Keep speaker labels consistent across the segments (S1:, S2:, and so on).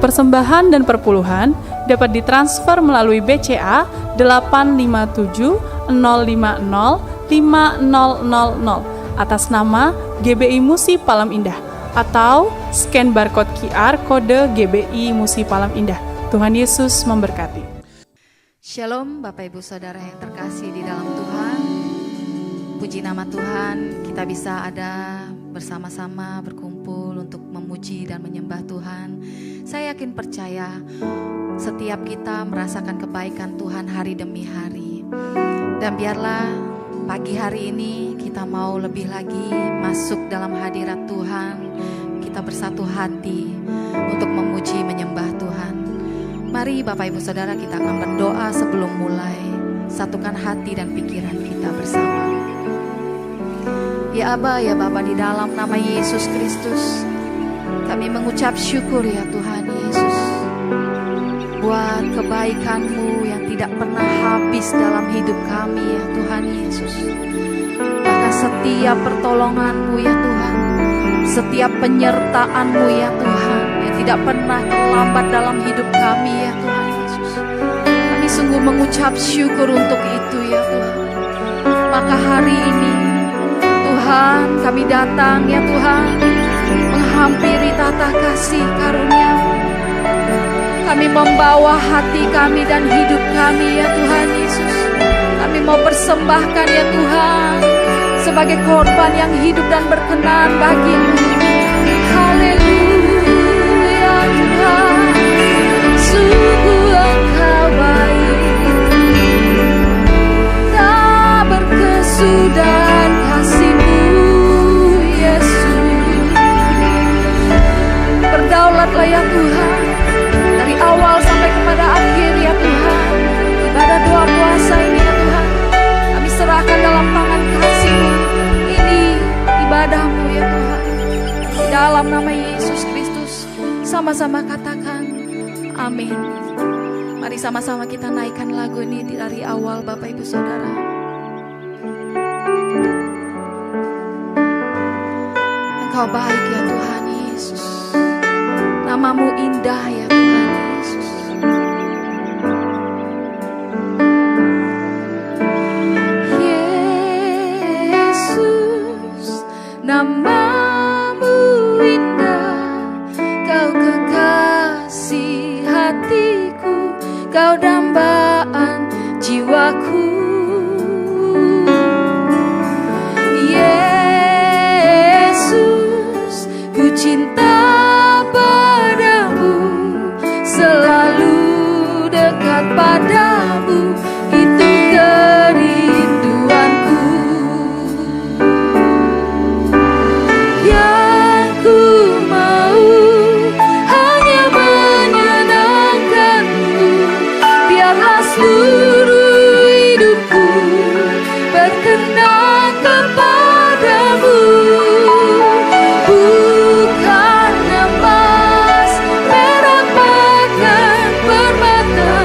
S1: persembahan dan perpuluhan dapat ditransfer melalui BCA 857 050 5000 atas nama GBI Musi Palem Indah atau scan barcode QR kode GBI Musi Palem Indah. Tuhan Yesus memberkati.
S2: Shalom Bapak Ibu Saudara yang terkasih di dalam Tuhan. Puji nama Tuhan, kita bisa ada bersama-sama berkumpul untuk memuji dan menyembah Tuhan. Saya yakin percaya setiap kita merasakan kebaikan Tuhan hari demi hari. Dan biarlah pagi hari ini kita mau lebih lagi masuk dalam hadirat Tuhan. Kita bersatu hati untuk memuji menyembah Tuhan. Mari Bapak Ibu Saudara, kita akan berdoa sebelum mulai. Satukan hati dan pikiran kita bersama. Ya Aba, ya Bapa, di dalam nama Yesus Kristus, kami mengucap syukur ya Tuhan Yesus, buat kebaikan-Mu yang tidak pernah habis dalam hidup kami ya Tuhan Yesus. Bahkan setiap pertolongan-Mu ya Tuhan, setiap penyertaan-Mu ya Tuhan, yang tidak pernah terlambat dalam hidup kami ya Tuhan Yesus. Kami sungguh mengucap syukur untuk itu ya Tuhan. Maka hari ini Tuhan, kami datang ya Tuhan, menghampiri tata kasih karunia. Kami membawa hati kami dan hidup kami ya Tuhan Yesus. Kami mau persembahkan ya Tuhan, sebagai korban yang hidup dan berkenan bagi-Mu. Haleluya Tuhan, sungguh Engkau baik, tak berkesudahan kasih-Mu Yesus. Berdaulatlah ya Tuhan, dari awal sampai kepada akhir ya Tuhan. Ibadah doa puasa ini ya Tuhan, kami serahkan dalam tangan kasih-Mu. Ini ibadah-Mu ya Tuhan. Di dalam nama Yesus Kristus, sama-sama katakan amin. Mari sama-sama kita naikkan lagu ini dari awal Bapak Ibu Saudara. Engkau baik ya Tuhan Yesus, nama-Mu indah ya Tuhan Yesus. Yesus, nama-Mu indah, Kau kekasih hatiku, Kau dambaan jiwaku. Yesus, ku cinta padamu, selalu dekat padamu, itu kerinduanku. Yang ku mau hanya menyenangkan-Mu, biarlah seluruh hidupku berkenan kepadamu. Bukan emas, perak, bahkan permata,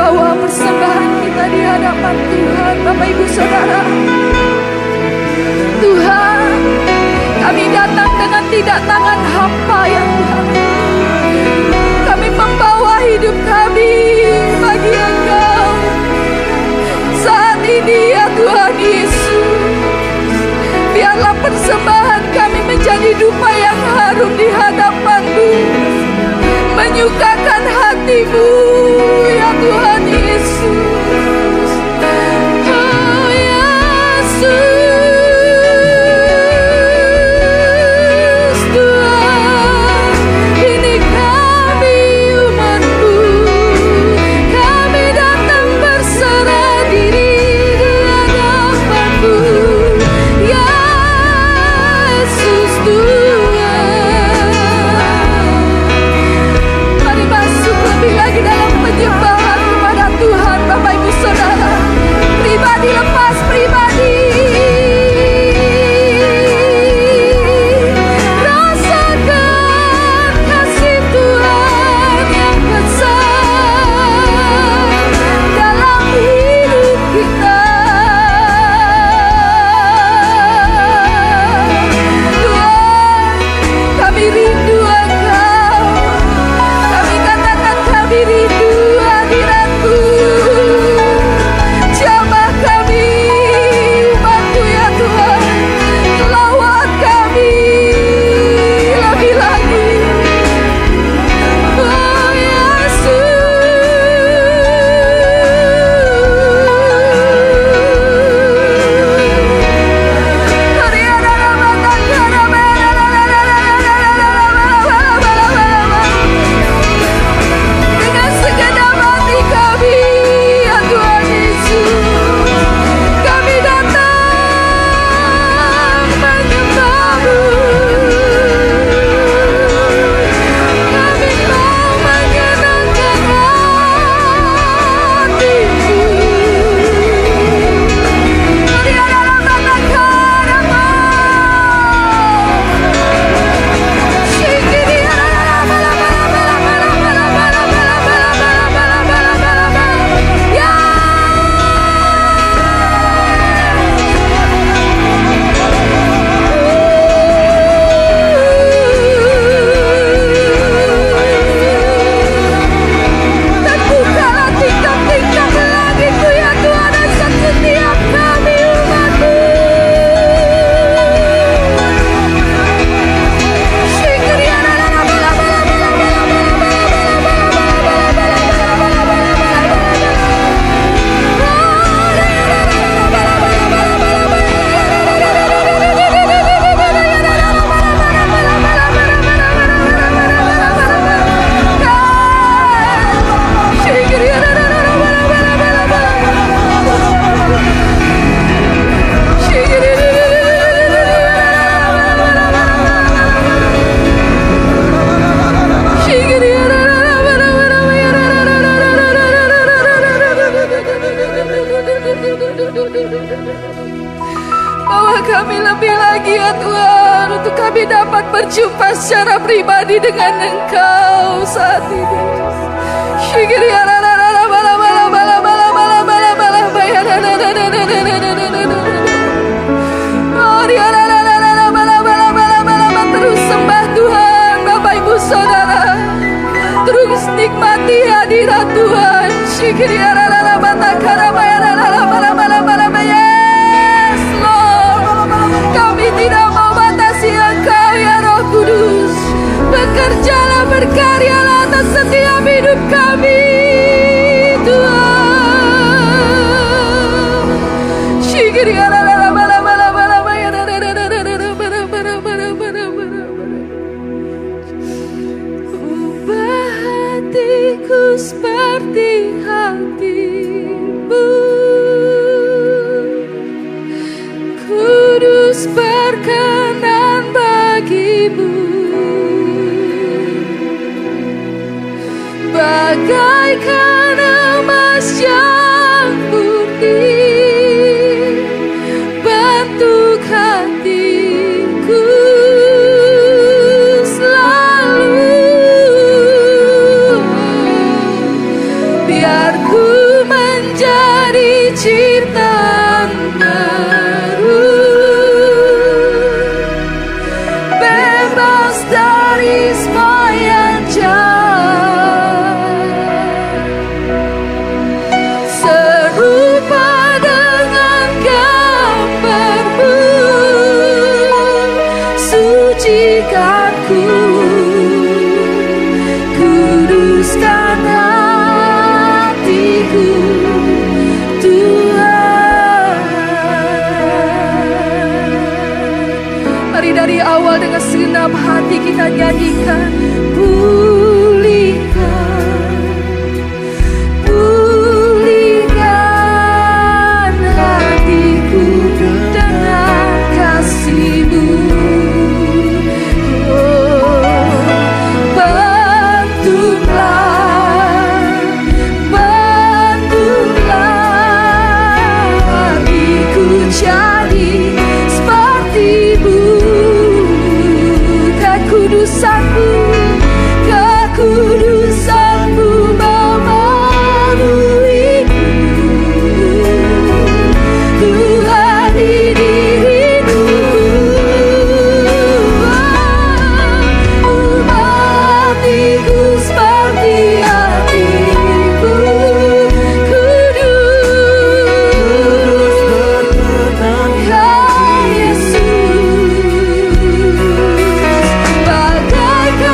S2: membawa persembahan kita di hadapan Tuhan, Bapak Ibu Saudara. Tuhan, kami datang dengan tidak tangan hampa ya Tuhan. Kami membawa hidup kami bagi Engkau saat ini ya Tuhan Yesus. Biarlah persembahan kami menjadi dupa yang harum di hadapan-Mu, menyukakan hati-Mu ya Tuhan Yesus. Oh Yesus, Tuhan, ini kami umat-Mu, kami datang berserah diri di hadapan-Mu. Yesus Tuhan, mari masuk lebih lagi dalam penyembahan kepada Tuhan, Bapak Ibu Saudara. Pribadi lepas pribadi, rasakan kasih Tuhan yang besar dalam hidup kita. Tuhan, kami rindu Engkau. Kami katakan kami rindu hadirat-Mu. Jamah kami, umat-Mu ya Tuhan. Lawat kami lebih lagi. Oh dengan segenap hati kami ya Tuhan Yesus, kami datang menyembah-Mu. Kami mau menyenangkan hati-Mu. Di dalam kata-kata-Mu, terbukalah tingkap-tingkap langit-Mu ya Tuhan atas setiap kami umat-Mu. Bawa kami lebih lagi ya Tuhan, untuk kami dapat berjumpa secara pribadi dengan Engkau saat ini. Terus sembah Tuhan, Bapak Ibu Saudara. Terus nikmati hadirat Tuhan. Yes Lord, kami tidak mau batasi Engkau ya Roh Kudus. Bekerjalah, berkaryalah atas setiap hidup kami kita jadikan. Pulihkan, pulihkan hatiku dengan kasih-Mu. Oh, bantulah, bantulah hatiku jadi seperti-Mu. Kekudusan-Mu, kekudusan-Mu memenuhiku. Tuhan di diriku, hatiku seperti hati-Mu. Kudus berkenan Yesus, bagaikan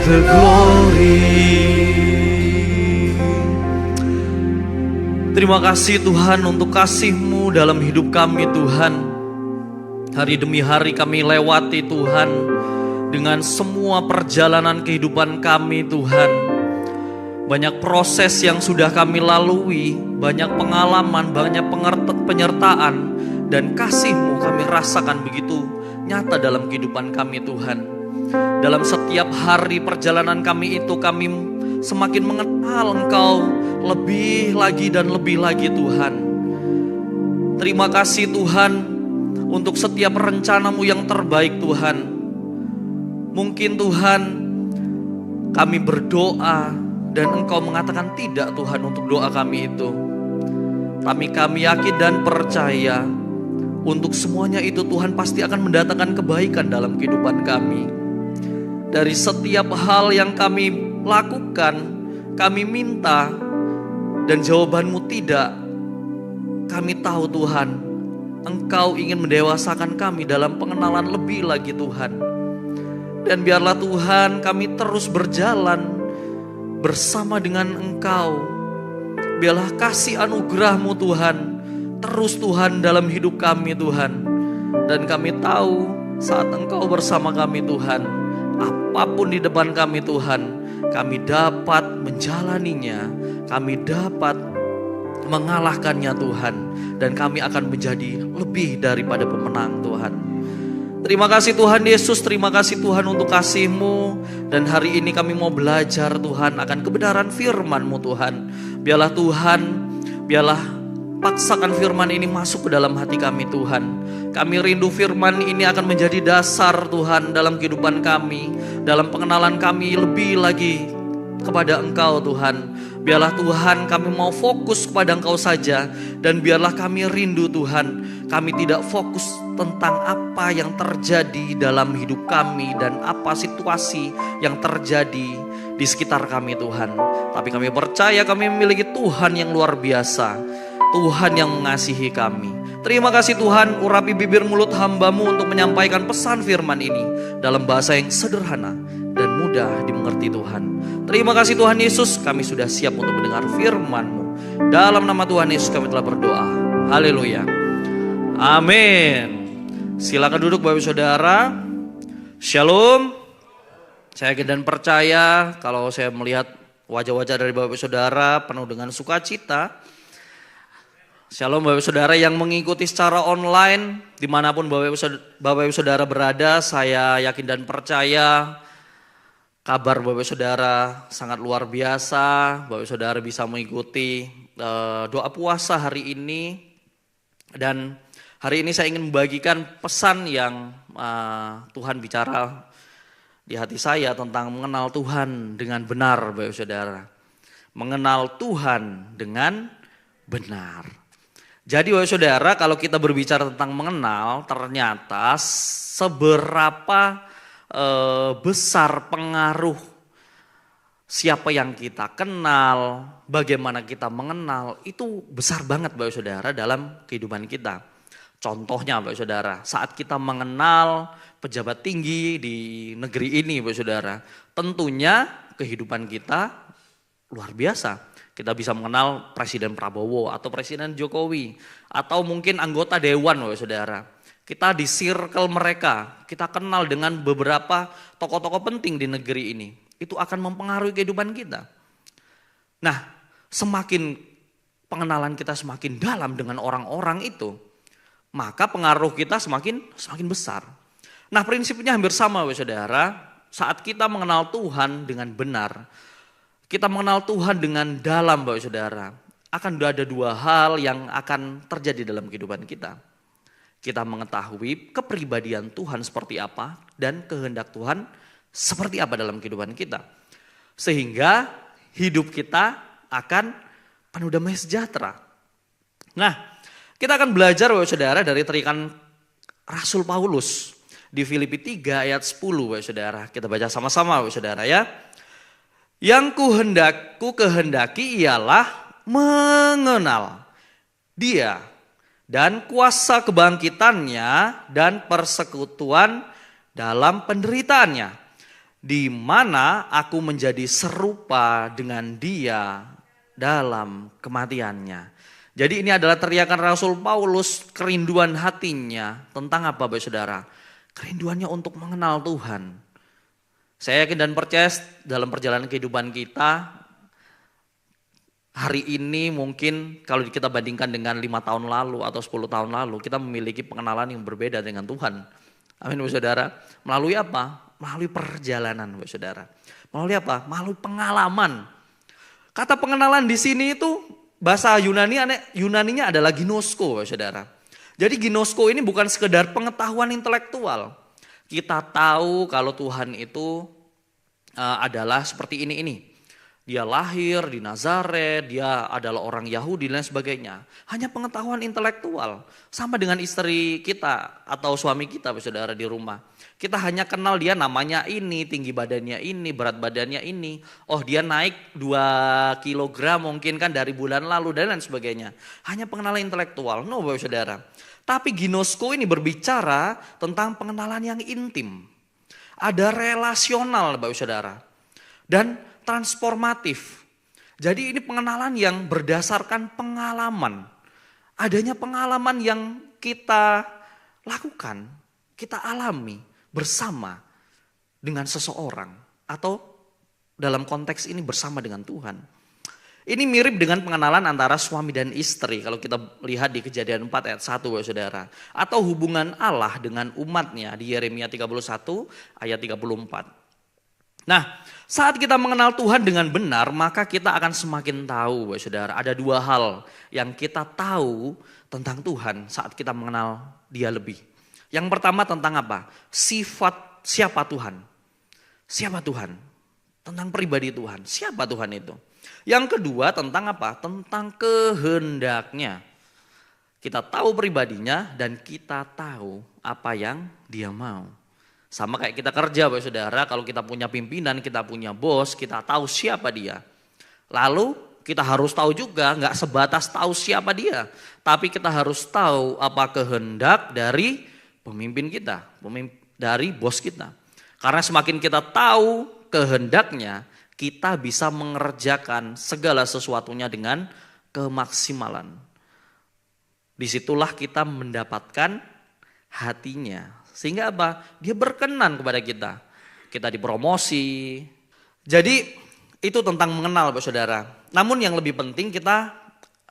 S3: the glory. Terima kasih Tuhan untuk kasih-Mu dalam hidup kami Tuhan. Hari demi hari kami lewati Tuhan dengan semua perjalanan kehidupan kami Tuhan. Banyak proses yang sudah kami lalui, banyak pengalaman, banyak penyertaan dan kasih-Mu kami rasakan begitu nyata dalam kehidupan kami Tuhan. Dalam setiap hari perjalanan kami itu kami semakin mengenal Engkau lebih lagi dan lebih lagi Tuhan. Terima kasih Tuhan untuk setiap rencana-Mu yang terbaik Tuhan. Mungkin Tuhan kami berdoa dan Engkau mengatakan tidak Tuhan untuk doa kami itu. Tapi kami yakin dan percaya untuk semuanya itu Tuhan pasti akan mendatangkan kebaikan dalam kehidupan kami. Dari setiap hal yang kami lakukan, kami minta dan jawaban-Mu tidak. Kami tahu Tuhan, Engkau ingin mendewasakan kami dalam pengenalan lebih lagi Tuhan. Dan biarlah Tuhan kami terus berjalan bersama dengan Engkau. Biarlah kasih anugerah-Mu Tuhan terus Tuhan dalam hidup kami Tuhan. Dan kami tahu saat Engkau bersama kami Tuhan, apapun di depan kami Tuhan, kami dapat menjalaninya, kami dapat mengalahkannya Tuhan. Dan kami akan menjadi lebih daripada pemenang Tuhan. Terima kasih Tuhan Yesus, terima kasih Tuhan untuk kasih-Mu. Dan hari ini kami mau belajar Tuhan akan kebenaran firman-Mu Tuhan. Biarlah Tuhan, biarlah paksakan firman ini masuk ke dalam hati kami Tuhan. Kami rindu firman ini akan menjadi dasar Tuhan dalam kehidupan kami, dalam pengenalan kami lebih lagi kepada Engkau Tuhan. Biarlah Tuhan kami mau fokus kepada Engkau saja. Dan biarlah kami rindu Tuhan, kami tidak fokus tentang apa yang terjadi dalam hidup kami dan apa situasi yang terjadi di sekitar kami Tuhan. Tapi kami percaya kami memiliki Tuhan yang luar biasa, Tuhan yang mengasihi kami. Terima kasih Tuhan, urapi bibir mulut hamba-Mu untuk menyampaikan pesan firman ini dalam bahasa yang sederhana dan mudah dimengerti Tuhan. Terima kasih Tuhan Yesus, kami sudah siap untuk mendengar firman-Mu. Dalam nama Tuhan Yesus kami telah berdoa. Haleluya. Amin. Silakan duduk Bapak Saudara. Shalom. Saya yakin dan percaya kalau saya melihat wajah-wajah dari Bapak Saudara penuh dengan sukacita. Shalom Bapak Saudara yang mengikuti secara online dimanapun Bapak Saudara berada. Saya yakin dan percaya kabar Bapak Saudara sangat luar biasa. Bapak Saudara bisa mengikuti doa puasa hari ini. Dan hari ini saya ingin membagikan pesan yang Tuhan bicara di hati saya tentang mengenal Tuhan dengan benar Bapak Saudara. Mengenal Tuhan dengan benar. Jadi Bapak Saudara, kalau kita berbicara tentang mengenal, ternyata seberapa besar pengaruh siapa yang kita kenal, bagaimana kita mengenal, itu besar banget Bapak Saudara dalam kehidupan kita. Contohnya Bapak Saudara, saat kita mengenal pejabat tinggi di negeri ini Bapak Saudara, tentunya kehidupan kita luar biasa. Kita bisa mengenal Presiden Prabowo atau Presiden Jokowi atau mungkin anggota dewan Bapak Saudara. Kita di circle mereka, kita kenal dengan beberapa tokoh-tokoh penting di negeri ini. Itu akan mempengaruhi kehidupan kita. Nah, semakin pengenalan kita semakin dalam dengan orang-orang itu, maka pengaruh kita semakin besar. Nah, prinsipnya hampir sama Bapak Saudara. Saat kita mengenal Tuhan dengan benar, kita mengenal Tuhan dengan dalam Bapak Saudara, akan ada dua hal yang akan terjadi dalam kehidupan kita. Kita mengetahui kepribadian Tuhan seperti apa dan kehendak Tuhan seperti apa dalam kehidupan kita. Sehingga hidup kita akan penuh damai sejahtera. Nah, kita akan belajar Bapak Saudara dari terikan Rasul Paulus di Filipi 3 ayat 10 Bapak Saudara. Kita baca sama-sama Bapak Saudara ya. Yang kehendaki ialah mengenal Dia dan kuasa kebangkitannya dan persekutuan dalam penderitaannya. di mana aku menjadi serupa dengan dia dalam kematiannya. Jadi ini adalah teriakan Rasul Paulus, kerinduan hatinya tentang apa Bapak Saudara? Kerinduannya untuk mengenal Tuhan. Saya yakin dan percaya dalam perjalanan kehidupan kita, hari ini mungkin kalau kita bandingkan dengan 5 tahun lalu atau 10 tahun lalu, kita memiliki pengenalan yang berbeda dengan Tuhan. Amin Bapak Saudara. Melalui apa? Melalui perjalanan Bapak Saudara. Melalui apa? Melalui pengalaman. Kata pengenalan di sini itu bahasa Yunaninya adalah ginosko Bapak Saudara. Jadi ginosko ini bukan sekedar pengetahuan intelektual. Kita tahu kalau Tuhan itu adalah seperti ini. Dia lahir di Nazaret, dia adalah orang Yahudi dan sebagainya. Hanya pengetahuan intelektual. Sama dengan istri kita atau suami kita saudara di rumah. Kita hanya kenal dia namanya ini, tinggi badannya ini, berat badannya ini. Oh dia naik 2 kilogram mungkin kan dari bulan lalu dan lain sebagainya. Hanya pengenalan intelektual, no Bapak Saudara. Tapi ginosko ini berbicara tentang pengenalan yang intim. Ada relasional Bapak Saudara. Dan transformatif. Jadi ini pengenalan yang berdasarkan pengalaman. Adanya pengalaman yang kita lakukan, kita alami bersama dengan seseorang. Atau dalam konteks ini bersama dengan Tuhan. Ini mirip dengan pengenalan antara suami dan istri. Kalau kita lihat di Kejadian 4 ayat 1 Bapak Saudara. Atau hubungan Allah dengan umatnya di Yeremia 31 ayat 34. Nah, saat kita mengenal Tuhan dengan benar, maka kita akan semakin tahu, Bapak Saudara. Ada 2 hal yang kita tahu tentang Tuhan saat kita mengenal Dia lebih. Yang pertama tentang apa? Sifat siapa Tuhan? Siapa Tuhan? Tentang pribadi Tuhan. Siapa Tuhan itu? Yang kedua tentang apa? Tentang kehendaknya. Kita tahu pribadinya dan kita tahu apa yang Dia mau. Sama kayak kita kerja Bapak Saudara, kalau kita punya pimpinan, kita punya bos, kita tahu siapa dia. Lalu kita harus tahu juga, nggak sebatas tahu siapa dia. Tapi kita harus tahu apa kehendak dari pemimpin kita, dari bos kita. Karena semakin kita tahu kehendaknya, kita bisa mengerjakan segala sesuatunya dengan kemaksimalan. Disitulah kita mendapatkan hatinya. Sehingga apa? Dia berkenan kepada kita. Kita dipromosi. Jadi itu tentang mengenal Bapak Saudara. Namun yang lebih penting kita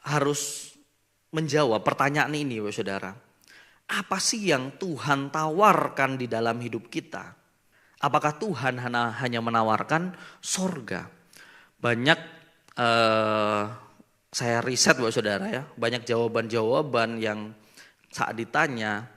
S3: harus menjawab pertanyaan ini Bapak Saudara. Apa sih yang Tuhan tawarkan di dalam hidup kita? Apakah Tuhan hanya menawarkan sorga? Banyak saya riset Bapak Saudara ya. Banyak jawaban-jawaban yang saat ditanya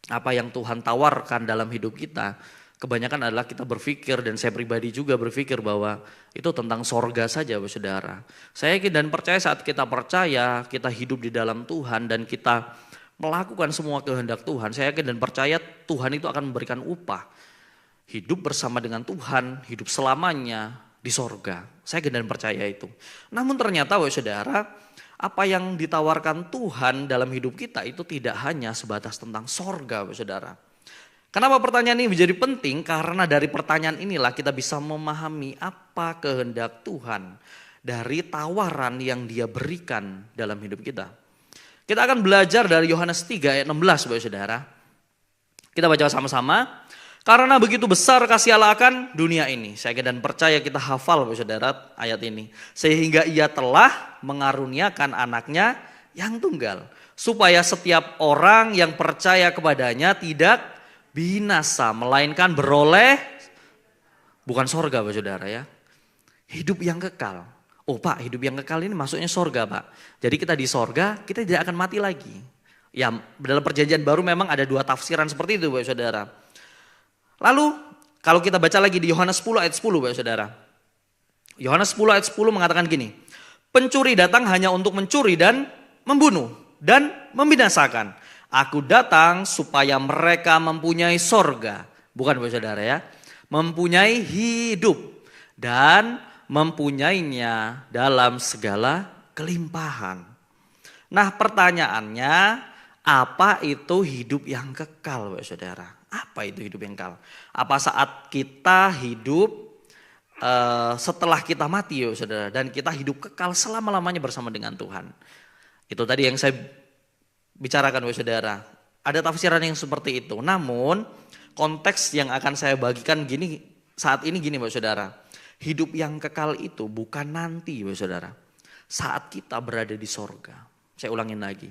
S3: apa yang Tuhan tawarkan dalam hidup kita, kebanyakan adalah kita berpikir dan saya pribadi juga berpikir bahwa itu tentang sorga saja Bapak Saudara. Saya yakin dan percaya saat kita percaya, kita hidup di dalam Tuhan dan kita melakukan semua kehendak Tuhan, saya yakin dan percaya Tuhan itu akan memberikan upah. Hidup bersama dengan Tuhan, hidup selamanya di sorga. Saya yakin dan percaya itu. Namun ternyata Bapak Saudara, apa yang ditawarkan Tuhan dalam hidup kita itu tidak hanya sebatas tentang sorga Bapak Saudara. Kenapa pertanyaan ini menjadi penting? Karena dari pertanyaan inilah kita bisa memahami apa kehendak Tuhan dari tawaran yang Dia berikan dalam hidup kita. Kita akan belajar dari Yohanes 3 ayat 16 Bapak Saudara. Kita baca sama-sama. Karena begitu besar kasih Allah akan dunia ini. Saya yakin dan percaya kita hafal Bapak Saudara ayat ini. Sehingga Ia telah mengaruniakan anaknya yang tunggal. Supaya setiap orang yang percaya kepadanya tidak binasa. Melainkan beroleh, bukan sorga Bapak Saudara ya. Hidup yang kekal. Oh Pak, hidup yang kekal ini maksudnya sorga Pak. Jadi kita di sorga, kita tidak akan mati lagi. Ya dalam perjanjian baru memang ada 2 tafsiran seperti itu Bapak Saudara. Lalu kalau kita baca lagi di Yohanes 10 ayat 10 Bapak Saudara. Yohanes 10 ayat 10 mengatakan gini. Pencuri datang hanya untuk mencuri dan membunuh dan membinasakan. Aku datang supaya mereka mempunyai sorga. Bukan Bapak Saudara ya. Mempunyai hidup dan mempunyainya dalam segala kelimpahan. Nah pertanyaannya, apa itu hidup yang kekal Bapak Saudara? Apa itu hidup yang kekal? Apa saat kita hidup setelah kita mati ya saudara, dan kita hidup kekal selama-lamanya bersama dengan Tuhan? Itu tadi yang saya bicarakan saudara. Ada tafsiran yang seperti itu. Namun konteks yang akan saya bagikan saat ini gini saudara. Hidup yang kekal itu bukan nanti saudara. Saat kita berada di sorga. Saya ulangin lagi.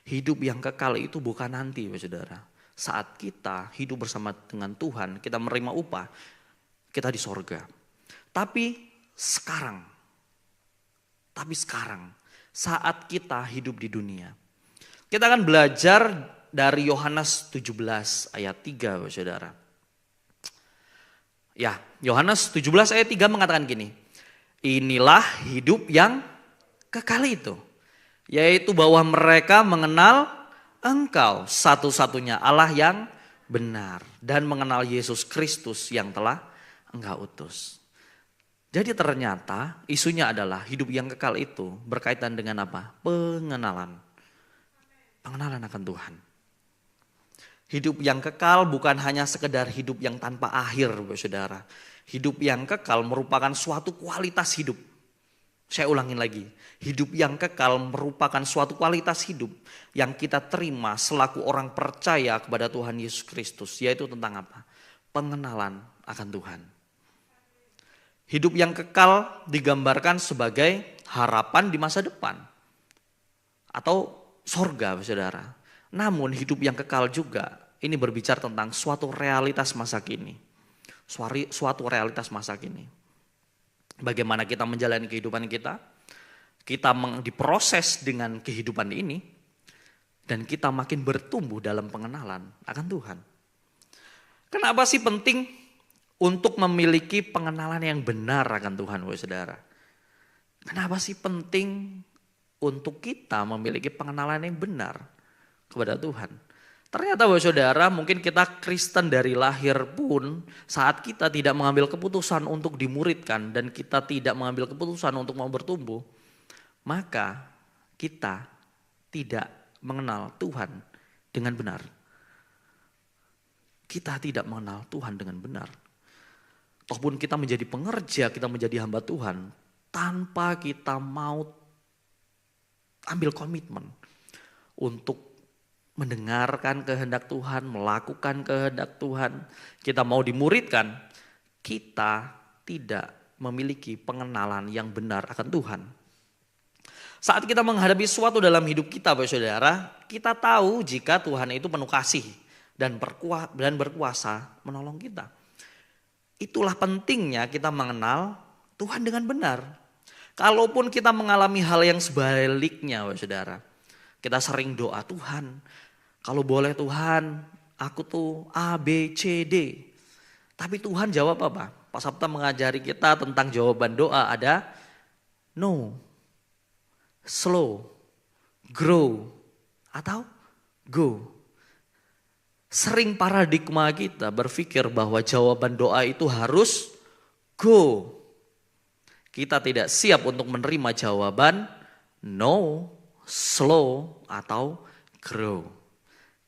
S3: Hidup yang kekal itu bukan nanti saudara. Saat kita hidup bersama dengan Tuhan, kita menerima upah, kita di sorga. Tapi sekarang, saat kita hidup di dunia, kita akan belajar dari Yohanes 17 ayat 3 saudara. Ya, Yohanes 17 ayat 3 mengatakan gini, inilah hidup yang kekal itu, yaitu bahwa mereka mengenal Engkau satu-satunya Allah yang benar dan mengenal Yesus Kristus yang telah Engkau utus. Jadi ternyata isunya adalah hidup yang kekal itu berkaitan dengan apa? Pengenalan akan Tuhan. Hidup yang kekal bukan hanya sekedar hidup yang tanpa akhir saudara. Hidup yang kekal merupakan suatu kualitas hidup. Saya ulangin lagi, hidup yang kekal merupakan suatu kualitas hidup yang kita terima selaku orang percaya kepada Tuhan Yesus Kristus. Yaitu tentang apa? Pengenalan akan Tuhan. Hidup yang kekal digambarkan sebagai harapan di masa depan. Atau sorga saudara. Namun hidup yang kekal juga ini berbicara tentang suatu realitas masa kini. Suatu realitas masa kini. Bagaimana kita menjalani kehidupan kita diproses dengan kehidupan ini, dan kita makin bertumbuh dalam pengenalan akan Tuhan. Kenapa sih penting untuk memiliki pengenalan yang benar akan Tuhan, saudara? Kenapa sih penting untuk kita memiliki pengenalan yang benar kepada Tuhan? Ternyata saudara, mungkin kita Kristen dari lahir pun, saat kita tidak mengambil keputusan untuk dimuridkan dan kita tidak mengambil keputusan untuk mau bertumbuh, maka kita tidak mengenal Tuhan dengan benar. Kita tidak mengenal Tuhan dengan benar. Tohpun kita menjadi pengerja, kita menjadi hamba Tuhan, tanpa kita mau ambil komitmen untuk mendengarkan kehendak Tuhan, melakukan kehendak Tuhan, kita mau dimuridkan, kita tidak memiliki pengenalan yang benar akan Tuhan. Saat kita menghadapi sesuatu dalam hidup kita, saudara, kita tahu jika Tuhan itu penuh kasih dan berkuasa menolong kita. Itulah pentingnya kita mengenal Tuhan dengan benar. Kalaupun kita mengalami hal yang sebaliknya, saudara, kita sering doa, Tuhan, kalau boleh Tuhan, aku tuh A, B, C, D. Tapi Tuhan jawab apa? Pak Sabta mengajari kita tentang jawaban doa ada no, slow, grow, atau go. Sering paradigma kita berpikir bahwa jawaban doa itu harus go. Kita tidak siap untuk menerima jawaban no, slow, atau grow.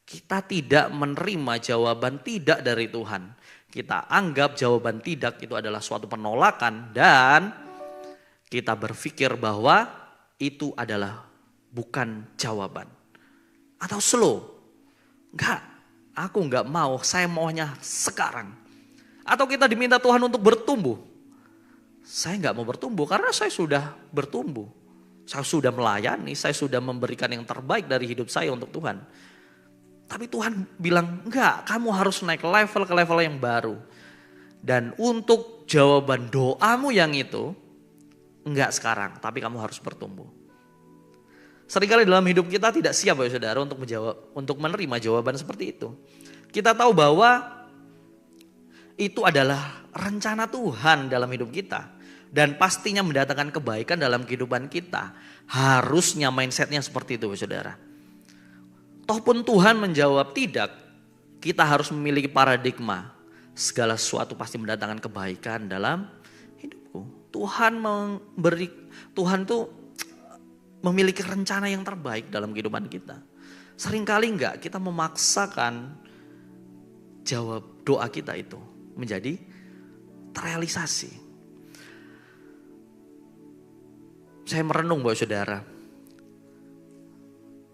S3: Kita tidak menerima jawaban tidak dari Tuhan. Kita anggap jawaban tidak itu adalah suatu penolakan dan kita berpikir bahwa itu adalah bukan jawaban. Atau slow. Enggak, aku enggak mau, saya maunya sekarang. Atau kita diminta Tuhan untuk bertumbuh. Saya enggak mau bertumbuh karena saya sudah bertumbuh. Saya sudah melayani, saya sudah memberikan yang terbaik dari hidup saya untuk Tuhan. Tapi Tuhan bilang, enggak, kamu harus naik level ke level yang baru. Dan untuk jawaban doamu yang itu, enggak sekarang, tapi kamu harus bertumbuh. Seringkali dalam hidup kita tidak siap saudara untuk menerima jawaban seperti itu. Kita tahu bahwa itu adalah rencana Tuhan dalam hidup kita. Dan pastinya mendatangkan kebaikan dalam kehidupan kita. Harusnya mindsetnya seperti itu saudara. Tohpun Tuhan menjawab tidak, kita harus memiliki paradigma. Segala sesuatu pasti mendatangkan kebaikan dalam hidupku. Tuhan tuh memiliki rencana yang terbaik dalam kehidupan kita. Seringkali enggak kita memaksakan jawab doa kita itu menjadi terrealisasi. Saya merenung Bapak Saudara.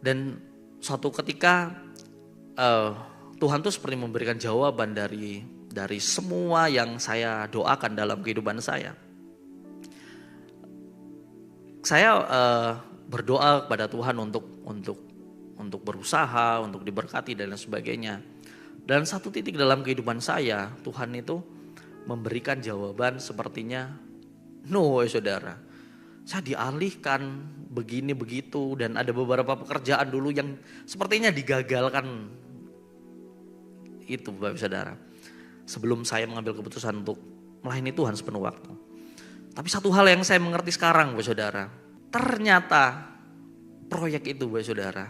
S3: Dan suatu ketika Tuhan tuh seperti memberikan jawaban dari semua yang saya doakan dalam kehidupan saya. Saya berdoa kepada Tuhan untuk berusaha, untuk diberkati dan lain sebagainya. Dan satu titik dalam kehidupan saya, Tuhan itu memberikan jawaban sepertinya no, saudara. Saya dialihkan begini begitu dan ada beberapa pekerjaan dulu yang sepertinya digagalkan itu Bapak Saudara. Sebelum saya mengambil keputusan untuk melayani Tuhan sepenuh waktu. Tapi satu hal yang saya mengerti sekarang Bapak Saudara, ternyata proyek itu Bapak Saudara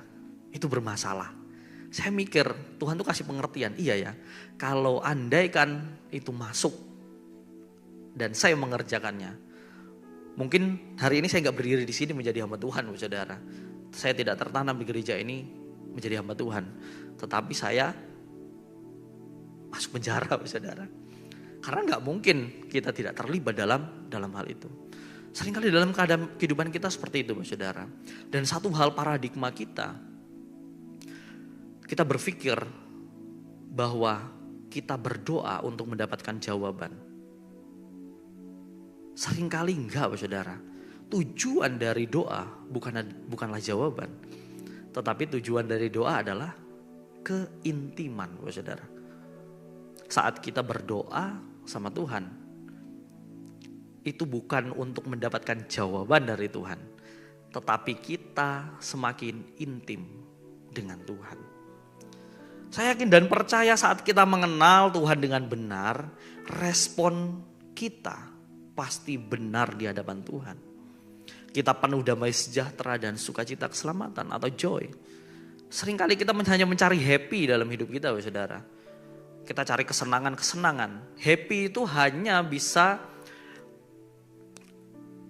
S3: itu bermasalah. Saya mikir Tuhan tuh kasih pengertian, iya ya, kalau andaikan itu masuk dan saya mengerjakannya, mungkin hari ini saya nggak berdiri di sini menjadi hamba Tuhan, Bapak Saudara. Saya tidak tertanam di gereja ini menjadi hamba Tuhan, tetapi saya masuk penjara, Bapak Saudara. Karena nggak mungkin kita tidak terlibat dalam hal itu. Seringkali dalam kehidupan kita seperti itu, Bapak Saudara. Dan satu hal paradigma kita berpikir bahwa kita berdoa untuk mendapatkan jawaban. Seringkali enggak, Bapak Saudara. Tujuan dari doa bukanlah jawaban. Tetapi tujuan dari doa adalah keintiman, Bapak Saudara. Saat kita berdoa sama Tuhan, itu bukan untuk mendapatkan jawaban dari Tuhan. Tetapi kita semakin intim dengan Tuhan. Saya yakin dan percaya saat kita mengenal Tuhan dengan benar, respon kita pasti benar di hadapan Tuhan. Kita penuh damai sejahtera dan sukacita keselamatan atau joy. Seringkali kita hanya mencari happy dalam hidup kita, Bapak Saudara. Kita cari kesenangan-kesenangan. Happy itu hanya bisa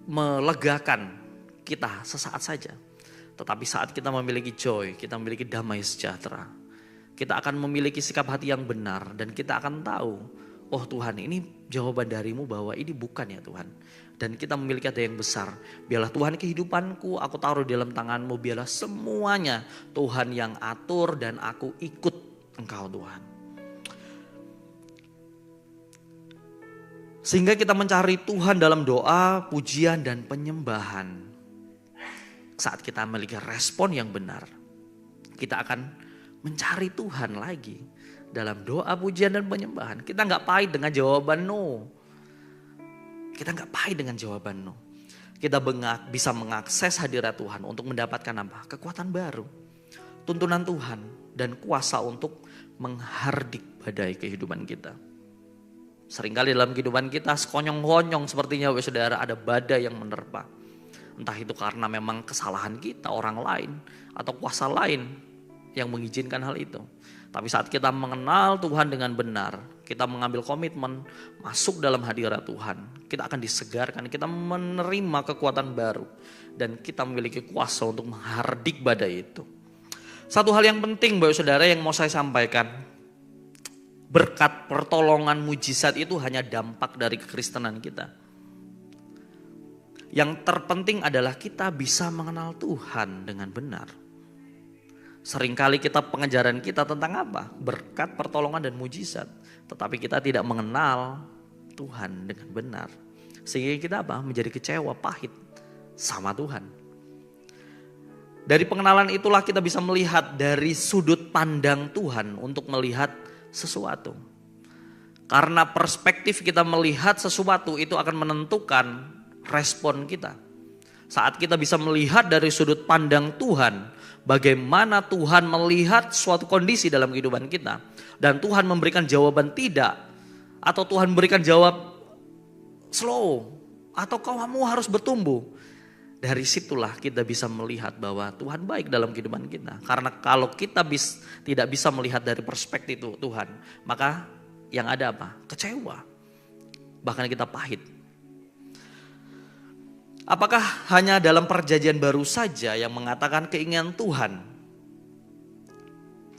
S3: melegakan kita sesaat saja. Tetapi saat kita memiliki joy, kita memiliki damai sejahtera, kita akan memiliki sikap hati yang benar dan kita akan tahu, oh Tuhan, ini jawaban darimu bahwa ini bukan ya Tuhan. Dan kita memiliki hati yang besar. Biarlah Tuhan kehidupanku aku taruh di dalam tanganmu. Biarlah semuanya Tuhan yang atur dan aku ikut Engkau Tuhan. Sehingga kita mencari Tuhan dalam doa, pujian dan penyembahan. Saat kita memiliki respon yang benar, kita akan mencari Tuhan lagi dalam doa, pujian dan penyembahan. Kita nggak pahit dengan jawaban no. Kita nggak pahit dengan jawaban no. Kita bisa mengakses hadirat Tuhan untuk mendapatkan apa? Kekuatan baru, tuntunan Tuhan dan kuasa untuk menghardik badai kehidupan kita. Seringkali dalam kehidupan kita sekonyong-konyong sepertinya Bapak Saudara ada badai yang menerpa. Entah itu karena memang kesalahan kita, orang lain atau kuasa lain yang mengizinkan hal itu. Tapi saat kita mengenal Tuhan dengan benar, kita mengambil komitmen masuk dalam hadirat Tuhan, kita akan disegarkan, kita menerima kekuatan baru dan kita memiliki kuasa untuk menghardik badai itu. Satu hal yang penting Bapak Saudara yang mau saya sampaikan, berkat pertolongan mujizat itu hanya dampak dari kekristenan kita. Yang terpenting adalah kita bisa mengenal Tuhan dengan benar. Seringkali pengejaran kita tentang apa? Berkat, pertolongan dan mujizat. Tetapi kita tidak mengenal Tuhan dengan benar. Sehingga kita apa? Menjadi kecewa, pahit sama Tuhan. Dari pengenalan itulah kita bisa melihat dari sudut pandang Tuhan untuk melihat sesuatu. Karena perspektif kita melihat sesuatu itu akan menentukan respon kita. Saat kita bisa melihat dari sudut pandang Tuhan, bagaimana Tuhan melihat suatu kondisi dalam kehidupan kita, dan Tuhan memberikan jawaban tidak, atau Tuhan memberikan jawab slow, atau kamu harus bertumbuh. Dari situlah kita bisa melihat bahwa Tuhan baik dalam kehidupan kita. Karena kalau kita tidak bisa melihat dari perspektif Tuhan, maka yang ada apa? Kecewa. Bahkan kita pahit. Apakah hanya dalam perjanjian baru saja yang mengatakan keinginan Tuhan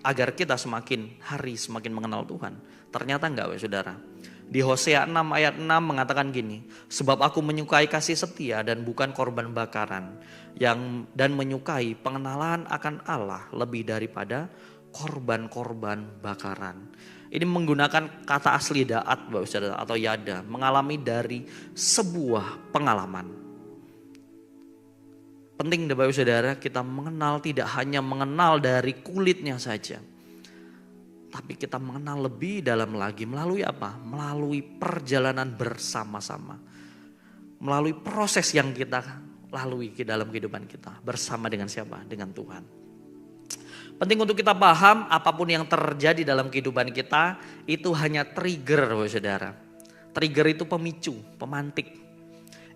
S3: agar kita semakin hari semakin mengenal Tuhan. Ternyata enggak, saudara. Di Hosea 6 ayat 6 mengatakan gini, sebab aku menyukai kasih setia dan bukan korban bakaran, dan menyukai pengenalan akan Allah lebih daripada korban-korban bakaran. Ini menggunakan kata asli da'at, Bapak Saudara, atau yada, mengalami dari sebuah pengalaman. Penting Bapak Saudara, kita mengenal, tidak hanya mengenal dari kulitnya saja, tapi kita mengenal lebih dalam lagi melalui apa? Melalui perjalanan bersama-sama. Melalui proses yang kita lalui ke dalam kehidupan kita. Bersama dengan siapa? Dengan Tuhan. Penting untuk kita paham apapun yang terjadi dalam kehidupan kita itu hanya trigger, saudara. Trigger itu pemicu, pemantik.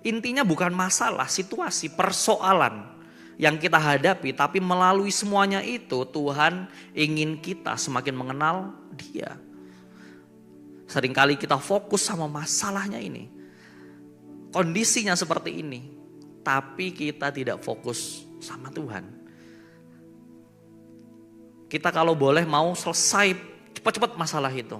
S3: Intinya bukan masalah, situasi, persoalan yang kita hadapi, tapi melalui semuanya itu Tuhan ingin kita semakin mengenal Dia. Seringkali kita fokus sama masalahnya ini, kondisinya seperti ini, tapi kita tidak fokus sama Tuhan. Kita kalau boleh mau selesai cepat-cepat masalah itu.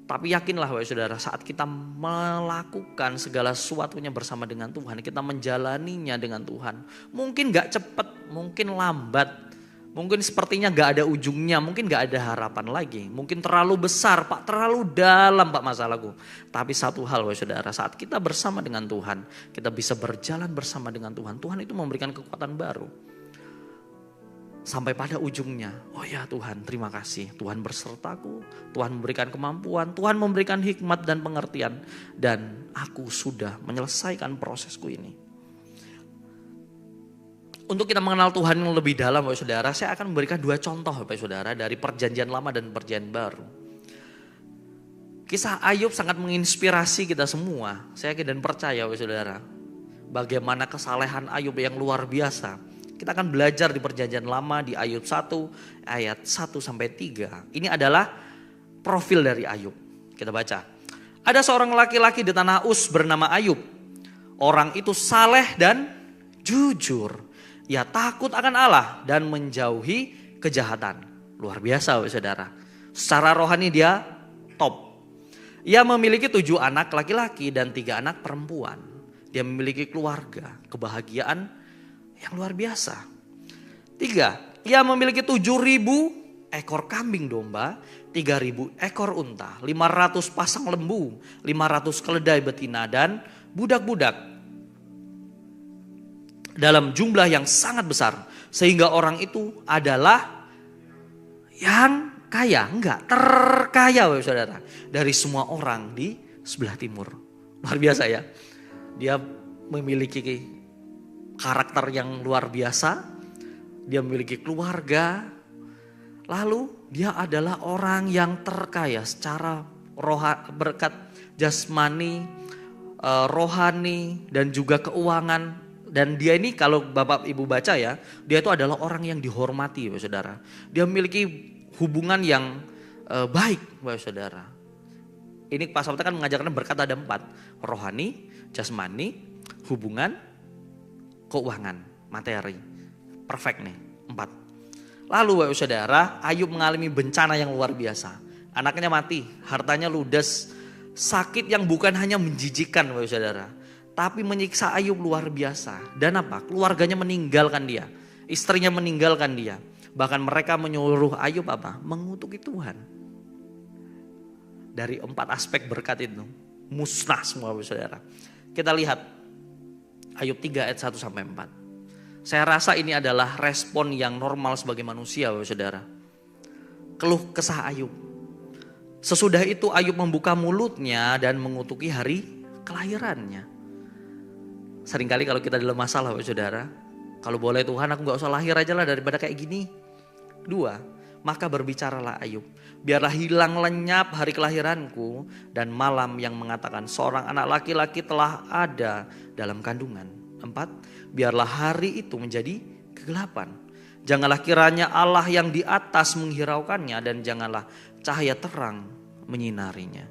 S3: Tapi yakinlah Bapak Saudara, saat kita melakukan segala sesuatunya bersama dengan Tuhan, kita menjalaninya dengan Tuhan. Mungkin gak cepat, mungkin lambat, mungkin sepertinya gak ada ujungnya, mungkin gak ada harapan lagi. Mungkin terlalu besar Pak, terlalu dalam Pak masalahku. Tapi satu hal Bapak Saudara, saat kita bersama dengan Tuhan, kita bisa berjalan bersama dengan Tuhan. Tuhan itu memberikan kekuatan baru. Sampai pada ujungnya, oh ya Tuhan terima kasih, Tuhan bersertaku, Tuhan memberikan kemampuan, Tuhan memberikan hikmat dan pengertian, dan aku sudah menyelesaikan prosesku ini. Untuk kita mengenal Tuhan yang lebih dalam Bapak Saudara, saya akan memberikan 2 contoh Bapak Saudara dari perjanjian lama dan perjanjian baru. Kisah Ayub sangat menginspirasi kita semua, saya yakin dan percaya Bapak Saudara. Bagaimana kesalehan Ayub yang luar biasa. Kita akan belajar di perjanjian lama di Ayub 1 ayat 1-3. Ini adalah profil dari Ayub. Kita baca. Ada seorang laki-laki di tanah Uz bernama Ayub. Orang itu saleh dan jujur. Ia takut akan Allah dan menjauhi kejahatan. Luar biasa Bapak Saudara. Secara rohani dia top. Ia memiliki 7 anak laki-laki dan 3 anak perempuan. Dia memiliki keluarga, kebahagiaan yang luar biasa. 3, ia memiliki 7.000 ekor kambing domba, 3.000 ekor unta, 500 pasang lembu, 500 keledai betina dan budak-budak. Dalam jumlah yang sangat besar. Sehingga orang itu adalah yang kaya, enggak, terkaya Bapak Saudara. Dari semua orang di sebelah timur. Luar biasa ya. Dia memiliki karakter yang luar biasa, dia memiliki keluarga, lalu dia adalah orang yang terkaya secara berkat jasmani, rohani dan juga keuangan. Dan dia ini kalau Bapak Ibu baca ya, dia itu adalah orang yang dihormati Bapak Saudara. Dia memiliki hubungan yang baik Bapak Saudara. Ini Pak Sabta kan mengajarkan berkat ada 4, rohani, jasmani, hubungan, keuangan, materi. Perfect nih, 4. Lalu Bapak Saudara, Ayub mengalami bencana yang luar biasa. Anaknya mati, hartanya ludes, sakit yang bukan hanya menjijikkan Bapak Saudara, tapi menyiksa Ayub luar biasa. Dan apa? Keluarganya meninggalkan dia, istrinya meninggalkan dia. Bahkan mereka menyuruh Ayub apa? Mengutuki Tuhan. Dari 4 aspek berkat itu, musnah semua Bapak Saudara. Kita lihat Ayub 3 ayat 1-4. Saya rasa ini adalah respon yang normal sebagai manusia Bapak Saudara. Keluh kesah Ayub. Sesudah itu Ayub membuka mulutnya dan mengutuki hari kelahirannya. Seringkali kalau kita dalam masalah Bapak Saudara, kalau boleh Tuhan aku gak usah lahir aja lah daripada kayak gini. 2, maka berbicaralah Ayub. Biarlah hilang lenyap hari kelahiranku dan malam yang mengatakan seorang anak laki-laki telah ada dalam kandungan. 4, biarlah hari itu menjadi kegelapan. Janganlah kiranya Allah yang di atas menghiraukannya dan janganlah cahaya terang menyinarinya.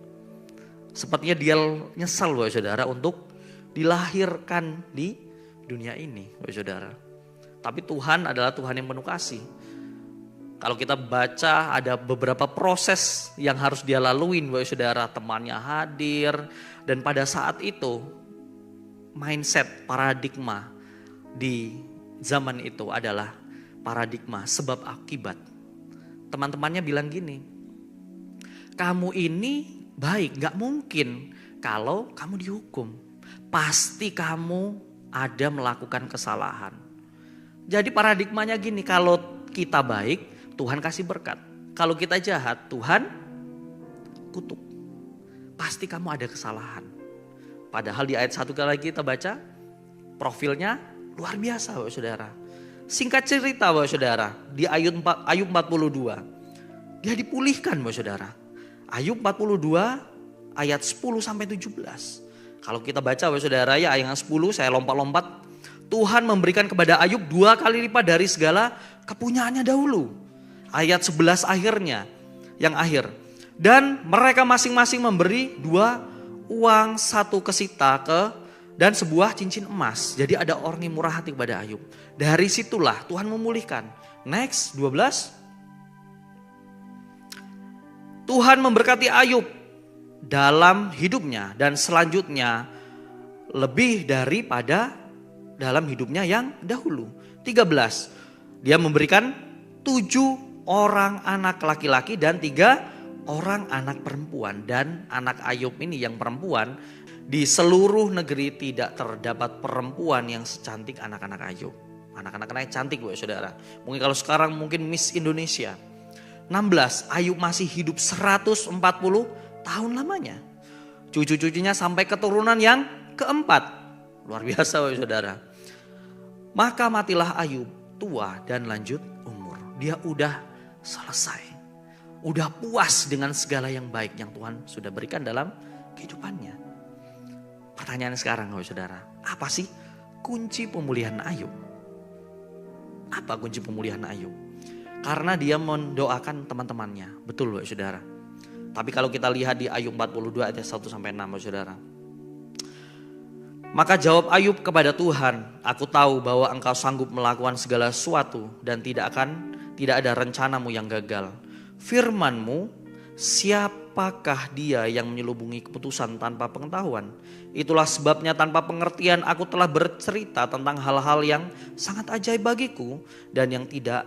S3: Sepertinya dia nyesal Bapak Saudara untuk dilahirkan di dunia ini Bapak Saudara. Tapi Tuhan adalah Tuhan yang penuh kasih. Kalau kita baca ada beberapa proses yang harus dia laluin, Bapak Saudara. Temannya hadir, dan pada saat itu mindset, paradigma di zaman itu adalah paradigma sebab akibat. Teman-temannya bilang gini, kamu ini baik, gak mungkin kalau kamu dihukum. Pasti kamu ada melakukan kesalahan. Jadi paradigmanya gini, kalau kita baik, Tuhan kasih berkat. Kalau kita jahat, Tuhan kutuk. Pasti kamu ada kesalahan. Padahal di ayat 1 lagi kita baca, profilnya luar biasa Bapak Saudara. Singkat cerita Bapak Saudara, di Ayub 42, dia dipulihkan Bapak Saudara. Ayub 42 ayat 10 sampai 17. Kalau kita baca Bapak Saudara ya ayat 10, saya lompat-lompat. Tuhan memberikan kepada Ayub 2 kali lipat dari segala kepunyaannya dahulu. Ayat 11 akhirnya, yang akhir. Dan mereka masing-masing memberi 2 uang, 1 kesita dan sebuah cincin emas. Jadi ada orang yang murah hati kepada Ayub. Dari situlah Tuhan memulihkan. Next 12. Tuhan memberkati Ayub dalam hidupnya dan selanjutnya lebih daripada dalam hidupnya yang dahulu. 13. Dia memberikan 7 orang anak laki-laki dan 3 orang anak perempuan. Dan anak Ayub ini yang perempuan, di seluruh negeri tidak terdapat perempuan yang secantik anak-anak Ayub. Anak-anaknya cantik Bapak Saudara. Mungkin kalau sekarang mungkin Miss Indonesia. 16. Ayub masih hidup 140 tahun lamanya. Cucu-cucunya sampai keturunan yang keempat. Luar biasa Bapak Saudara. Maka matilah Ayub tua dan lanjut umur. Dia udah selesai. Udah puas dengan segala yang baik yang Tuhan sudah berikan dalam kehidupannya. Pertanyaan sekarang Bapak Saudara, apa sih kunci pemulihan Ayub? Apa kunci pemulihan Ayub? Karena dia mendoakan teman-temannya. Betul Bapak Saudara. Tapi kalau kita lihat di Ayub 42 ayat 1 sampai 6 Bapak Saudara. Maka jawab Ayub kepada Tuhan, aku tahu bahwa engkau sanggup melakukan segala sesuatu dan tidak ada rencanamu yang gagal. Firmanmu, siapakah dia yang menyelubungi keputusan tanpa pengetahuan? Itulah sebabnya tanpa pengertian aku telah bercerita tentang hal-hal yang sangat ajaib bagiku dan yang tidak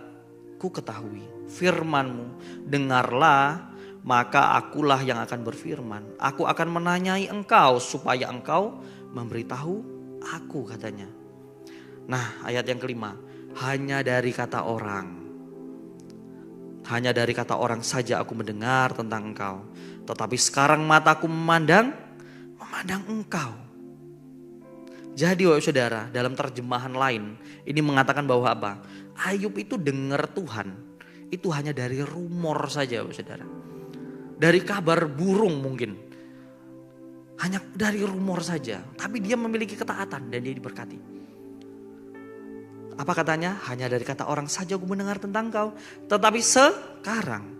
S3: ku ketahui. Firmanmu, dengarlah, maka akulah yang akan berfirman. Aku akan menanyai engkau supaya engkau memberitahu aku, katanya. Nah, ayat yang kelima, hanya dari kata orang saja aku mendengar tentang engkau. Tetapi sekarang mataku memandang engkau. Jadi Bapak Saudara, dalam terjemahan lain ini mengatakan bahwa apa? Ayub itu dengar Tuhan, itu hanya dari rumor saja Bapak Saudara. Dari kabar burung mungkin. Hanya dari rumor saja, tapi dia memiliki ketaatan dan dia diberkati. Apa katanya? Hanya dari kata orang saja aku mendengar tentang engkau. Tetapi sekarang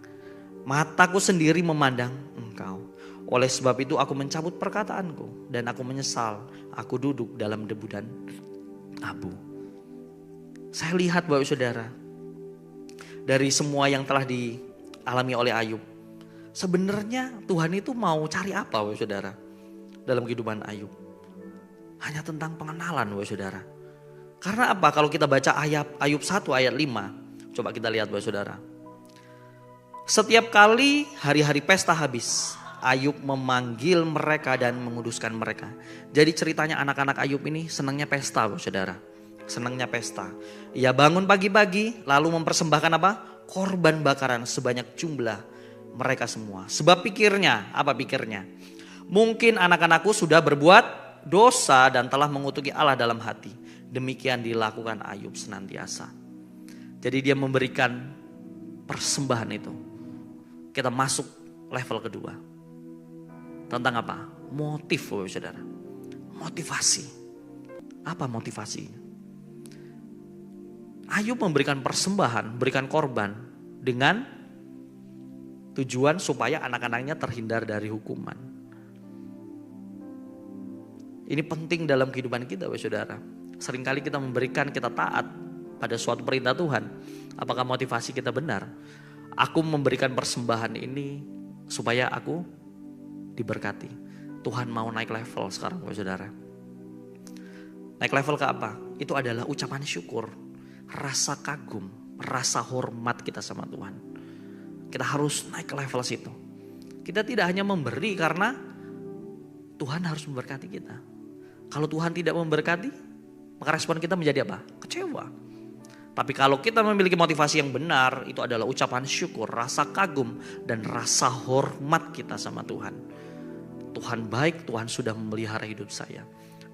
S3: mataku sendiri memandang engkau. Oleh sebab itu aku mencabut perkataanku dan aku menyesal. Aku duduk dalam debu dan abu. Saya lihat Bapak Saudara, dari semua yang telah dialami oleh Ayub, sebenarnya Tuhan itu mau cari apa Bapak Saudara dalam kehidupan Ayub? Hanya tentang pengenalan Bapak Saudara. Karena apa? Kalau kita baca Ayub 1 ayat 5. Coba kita lihat Bapak Saudara. Setiap kali hari-hari pesta habis, Ayub memanggil mereka dan menguduskan mereka. Jadi ceritanya anak-anak Ayub ini senangnya pesta Bapak Saudara. Senangnya pesta. Ia bangun pagi-pagi lalu mempersembahkan apa? Korban bakaran sebanyak jumlah mereka semua. Sebab pikirnya, apa pikirnya? Mungkin anak-anakku sudah berbuat dosa dan telah mengutuki Allah dalam hati. Demikian dilakukan Ayub senantiasa. Jadi dia memberikan persembahan itu. Kita masuk level kedua. Tentang apa? Motif Bapak Saudara. Motivasi. Apa motivasinya? Ayub memberikan persembahan, berikan korban dengan tujuan supaya anak-anaknya terhindar dari hukuman. Ini penting dalam kehidupan kita Bapak Saudara. Seringkali kita memberikan, kita taat, pada suatu perintah Tuhan. Apakah motivasi kita benar? Aku memberikan persembahan ini supaya aku diberkati. Tuhan mau naik level sekarang saudara. Naik level ke apa? Itu adalah ucapan syukur, rasa kagum, rasa hormat kita sama Tuhan. Kita harus naik ke level situ. Kita tidak hanya memberi karena Tuhan harus memberkati kita. Kalau Tuhan tidak memberkati, maka respon kita menjadi apa? Kecewa. Tapi kalau kita memiliki motivasi yang benar, itu adalah ucapan syukur, rasa kagum, dan rasa hormat kita sama Tuhan. Tuhan baik, Tuhan sudah memelihara hidup saya.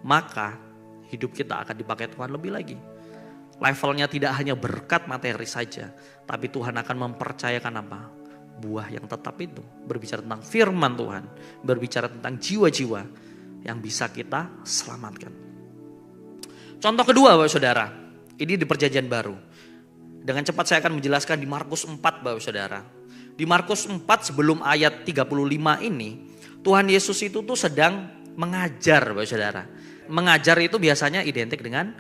S3: Maka hidup kita akan dipakai Tuhan lebih lagi. Levelnya tidak hanya berkat materi saja, tapi Tuhan akan mempercayakan apa? Buah yang tetap itu. Berbicara tentang firman Tuhan, berbicara tentang jiwa-jiwa yang bisa kita selamatkan. Contoh kedua Bapak Saudara, ini di perjanjian baru. Dengan cepat saya akan menjelaskan di Markus 4 Bapak Saudara. Di Markus 4 sebelum ayat 35 ini, Tuhan Yesus itu tuh sedang mengajar Bapak Saudara. Mengajar itu biasanya identik dengan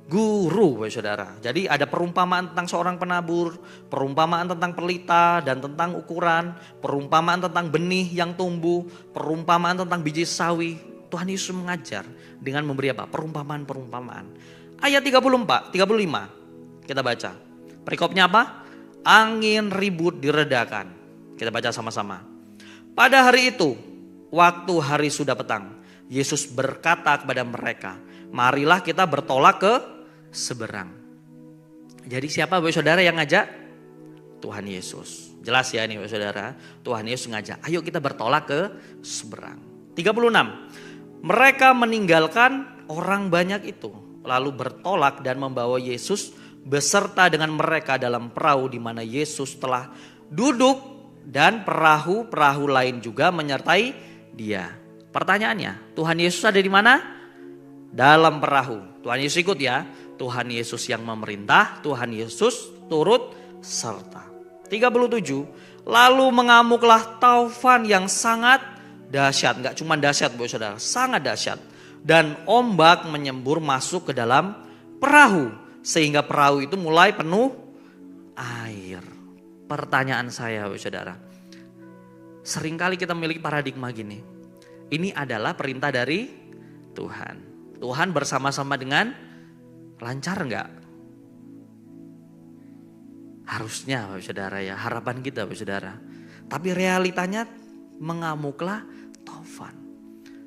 S3: guru Bapak Saudara. Jadi ada perumpamaan tentang seorang penabur, perumpamaan tentang pelita dan tentang ukuran, perumpamaan tentang benih yang tumbuh, perumpamaan tentang biji sawi. Tuhan Yesus mengajar dengan memberi apa? Perumpamaan-perumpamaan. Ayat 35 kita baca. Perikopnya apa? Angin ribut diredakan. Kita baca sama-sama. Pada hari itu, waktu hari sudah petang, Yesus berkata kepada mereka, marilah kita bertolak ke seberang. Jadi siapa Bapak Saudara yang ngajak? Tuhan Yesus. Jelas ya nih Bapak Saudara. Tuhan Yesus ngajak, ayo kita bertolak ke seberang. 36. Mereka meninggalkan orang banyak itu, lalu bertolak dan membawa Yesus beserta dengan mereka dalam perahu di mana Yesus telah duduk, dan perahu-perahu lain juga menyertai dia. Pertanyaannya, Tuhan Yesus ada di mana? Dalam perahu. Tuhan Yesus ikut ya. Tuhan Yesus yang memerintah, Tuhan Yesus turut serta. 37. Lalu mengamuklah taufan yang sangat dahsyat. Enggak cuma dahsyat Bapak Saudara, sangat dahsyat. Dan ombak menyembur masuk ke dalam perahu, sehingga perahu itu mulai penuh air. Pertanyaan saya Bapak Saudara, seringkali kita memiliki paradigma gini. Ini adalah perintah dari Tuhan. Tuhan bersama-sama dengan lancar enggak? Harusnya Bapak Saudara ya, harapan kita Bapak Saudara. Tapi realitanya mengamuklah taufan.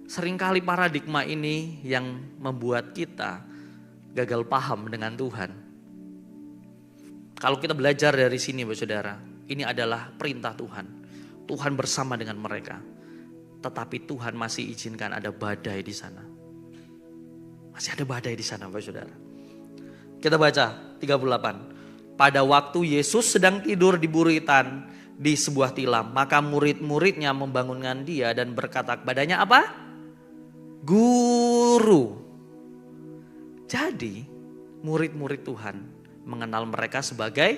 S3: Seringkali paradigma ini yang membuat kita gagal paham dengan Tuhan. Kalau kita belajar dari sini Bapak Saudara, ini adalah perintah Tuhan. Tuhan bersama dengan mereka. Tetapi Tuhan masih izinkan ada badai di sana. Masih ada badai di sana Bapak Saudara. Kita baca 38. Pada waktu Yesus sedang tidur di buritan di sebuah tilam, maka murid-muridnya membangunkan dia dan berkata kepadanya apa? Guru. Jadi murid-murid Tuhan mengenal mereka sebagai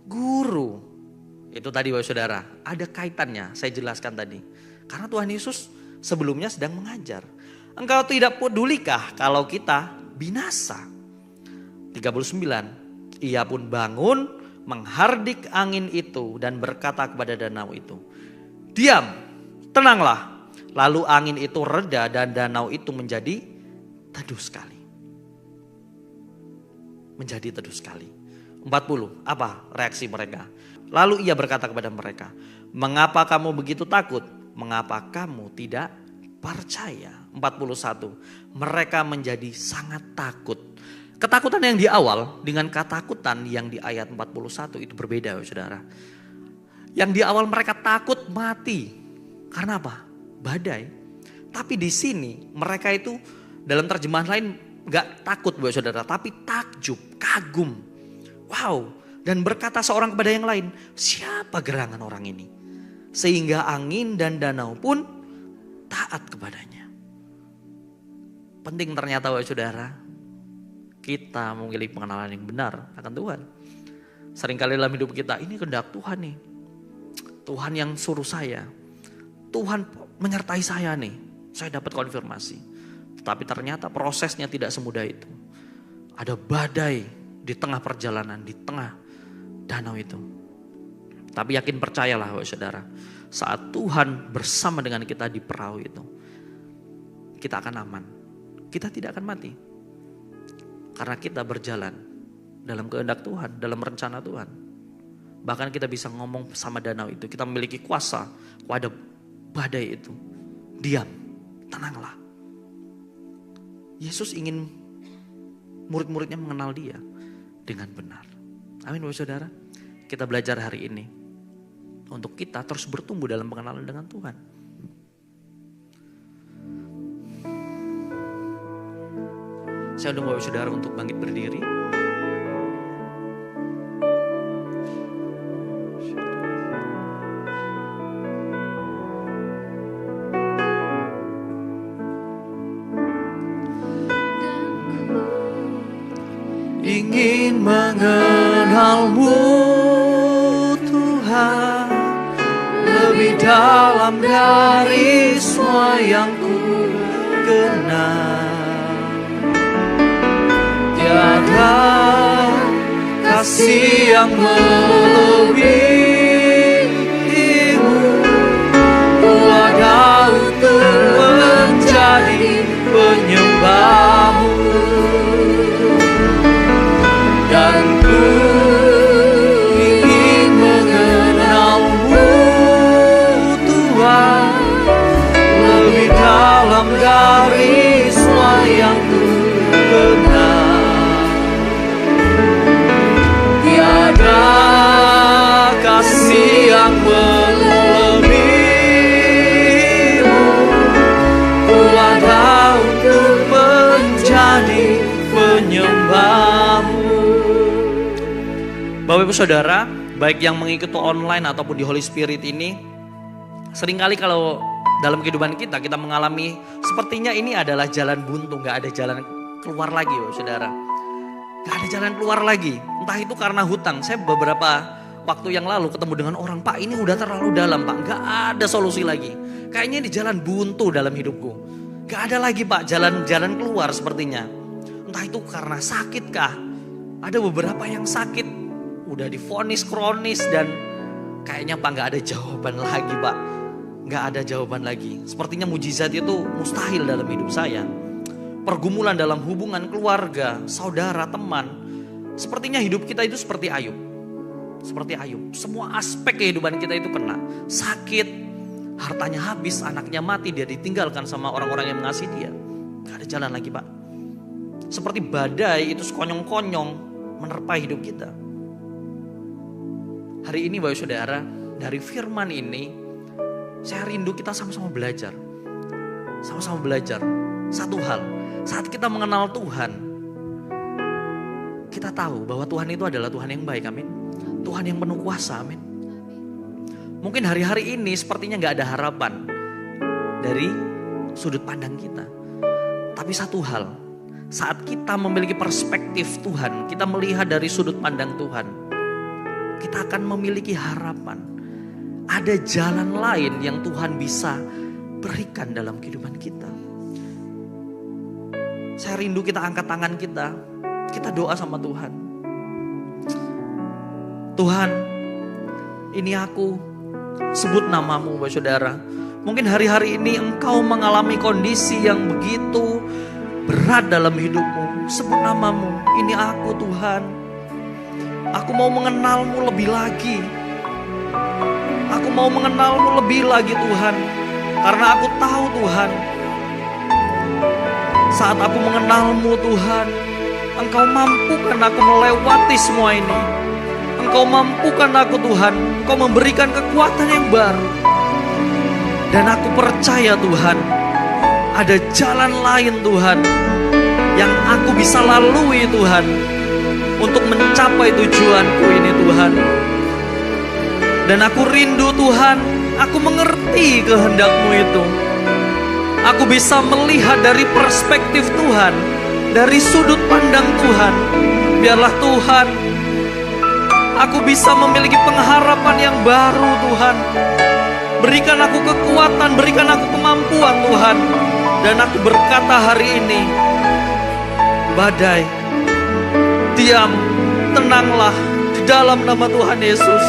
S3: guru. Itu tadi Bapak Saudara, ada kaitannya saya jelaskan tadi. Karena Tuhan Yesus sebelumnya sedang mengajar. Engkau tidak pedulikah kalau kita binasa? 39. Ia pun bangun, menghardik angin itu dan berkata kepada danau itu, diam, tenanglah. Lalu angin itu reda dan danau itu menjadi teduh sekali. Menjadi teduh sekali. 40. Apa reaksi mereka? Lalu ia berkata kepada mereka, mengapa kamu begitu takut? Mengapa kamu tidak percaya? 41. Mereka menjadi sangat takut. Ketakutan yang di awal dengan ketakutan yang di ayat 41 itu berbeda Saudara. Yang di awal mereka takut mati. Karena apa? Badai. Tapi di sini mereka itu dalam terjemahan lain gak takut Bapak Saudara, tapi takjub, kagum. Wow, dan berkata seorang kepada yang lain, siapa gerangan orang ini? Sehingga angin dan danau pun taat kepadanya. Penting ternyata Bapak Saudara, kita memiliki pengenalan yang benar akan Tuhan. Seringkali dalam hidup kita, ini kehendak Tuhan nih. Tuhan yang suruh saya. Tuhan menyertai saya nih. Saya dapat konfirmasi. Tapi ternyata prosesnya tidak semudah itu. Ada badai di tengah perjalanan, di tengah danau itu. Tapi yakin percayalah Bapak Saudara, saat Tuhan bersama dengan kita di perahu itu, kita akan aman. Kita tidak akan mati. Karena kita berjalan dalam kehendak Tuhan, dalam rencana Tuhan. Bahkan kita bisa ngomong sama danau itu, kita memiliki kuasa kepada badai itu. Diam, tenanglah. Yesus ingin murid-muridnya mengenal Dia dengan benar. Amin Bapak Saudara. Kita belajar hari ini untuk kita terus bertumbuh dalam pengenalan dengan Tuhan. Saya undang Bapak Saudara untuk bangkit berdiri. Ingin mengenalmu Tuhan, lebih dalam dari semua yang ku kenal. Tiada kasih yang melebihimu, ku ada untuk menjadi penyembahmu. Dan ku ingin mengenalmu Tuhan, lebih dalam dari semua yang ku kenal. Tiada kasih yang melebihimu, ku ada untuk menjadi penyembahmu. Bapak Ibu Saudara, baik yang mengikuti online ataupun di Holy Spirit ini, seringkali kalau dalam kehidupan kita mengalami sepertinya ini adalah jalan buntu, gak ada jalan keluar lagi Bapak Saudara. Gak ada jalan keluar lagi, entah itu karena hutang. Saya beberapa waktu yang lalu ketemu dengan orang, Pak ini udah terlalu dalam Pak, gak ada solusi lagi. Kayaknya ini jalan buntu dalam hidupku. Gak ada lagi Pak jalan keluar sepertinya. Entah itu karena sakit kah, ada beberapa yang sakit udah divonis kronis dan kayaknya Pak gak ada jawaban lagi Pak. Gak ada jawaban lagi. Sepertinya mujizat itu mustahil dalam hidup saya. Pergumulan dalam hubungan keluarga, saudara, teman. Sepertinya hidup kita itu seperti Ayub. Seperti Ayub. Semua aspek kehidupan kita itu kena. Sakit, hartanya habis, anaknya mati, dia ditinggalkan sama orang-orang yang mengasihi dia. Gak ada jalan lagi Pak. Seperti badai itu sekonyong-konyong menerpa hidup kita. Hari ini Bapak Saudara, dari firman ini saya rindu kita sama-sama belajar. Sama-sama belajar satu hal. Saat kita mengenal Tuhan, kita tahu bahwa Tuhan itu adalah Tuhan yang baik, amin. Tuhan yang penuh kuasa, amin. Mungkin hari-hari ini sepertinya gak ada harapan dari sudut pandang kita. Tapi satu hal, saat kita memiliki perspektif Tuhan, kita melihat dari sudut pandang Tuhan, kita akan memiliki harapan. Ada jalan lain yang Tuhan bisa berikan dalam kehidupan kita. Saya rindu kita angkat tangan kita doa sama Tuhan. Tuhan, ini aku sebut namamu Bapak Saudara. Mungkin hari-hari ini engkau mengalami kondisi yang begitu berat dalam hidupmu. Sebut namamu, ini aku Tuhan. Aku mau mengenalmu lebih lagi. Aku mau mengenalmu lebih lagi Tuhan. Karena aku tahu Tuhan, saat aku mengenalmu Tuhan, Engkau mampukan aku melewati semua ini. Engkau mampukan aku Tuhan. Engkau memberikan kekuatan yang baru. Dan aku percaya Tuhan, ada jalan lain Tuhan yang aku bisa lalui Tuhan, untuk mencapai tujuanku ini Tuhan. Dan aku rindu Tuhan, aku mengerti kehendak-Mu itu. Aku bisa melihat dari perspektif Tuhan, dari sudut pandang Tuhan. Biarlah Tuhan, aku bisa memiliki pengharapan yang baru Tuhan. Berikan aku kekuatan, berikan aku kemampuan Tuhan. Dan aku berkata hari ini, badai, diam, tenanglah di dalam nama Tuhan Yesus.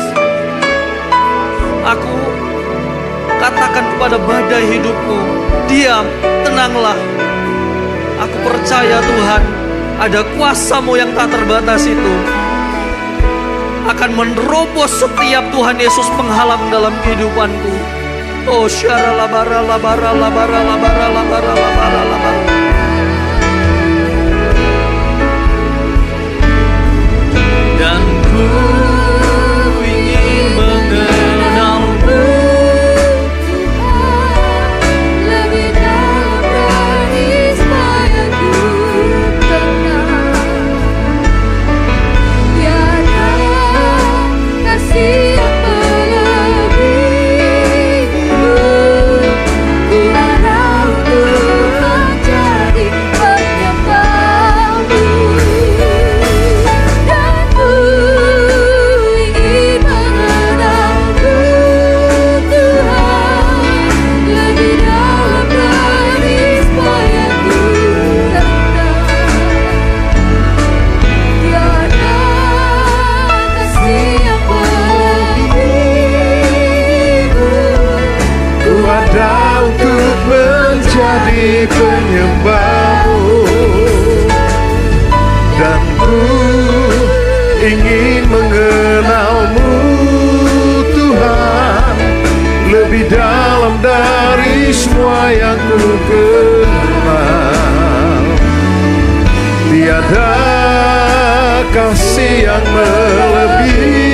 S3: Aku katakan kepada badai hidupku, diam, tenanglah. Aku percaya Tuhan, ada kuasa-Mu yang tak terbatas itu akan menerobos setiap Tuhan Yesus penghalang dalam kehidupanku. Oh, syara labara labara labara labara labara labara labara. Dan ku ingin mengenal-Mu,
S2: lebih dalam dari supaya ku kenal. Tiada kasih yang melebihimu. Ku harap untuk menjadi penyembah-Mu. Dan ku ingin mengenal-Mu, Tuhan, lebih dalam dari supaya ku kenal. Tiada kasih yang melebihimu.
S4: Ku ada untuk menjadi penyembah-Mu, dan ku ingin mengenal-Mu, Tuhan, lebih dalam dari semua yang ku kenal. Tiada kasih yang melebihimu.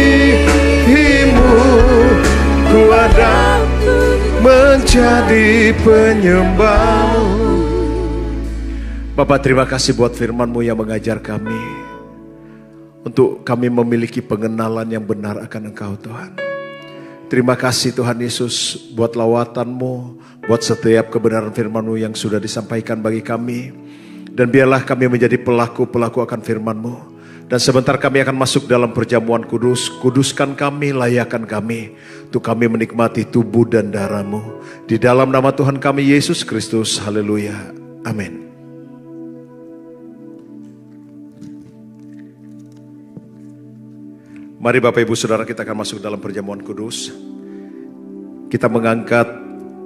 S4: Ku ada menjadi penyembah-Mu. Bapak, terima kasih buat firman-Mu yang mengajar kami untuk kami memiliki pengenalan yang benar akan Engkau, Tuhan. Terima kasih Tuhan Yesus buat lawatan-Mu, buat setiap kebenaran firman-Mu yang sudah disampaikan bagi kami. Dan biarlah kami menjadi pelaku-pelaku akan firman-Mu. Dan sebentar kami akan masuk dalam perjamuan kudus. Kuduskan kami, layakkan kami, untuk kami menikmati tubuh dan darah-Mu. Di dalam nama Tuhan kami Yesus Kristus, haleluya, amin. Mari Bapak Ibu Saudara, kita akan masuk dalam perjamuan kudus. Kita mengangkat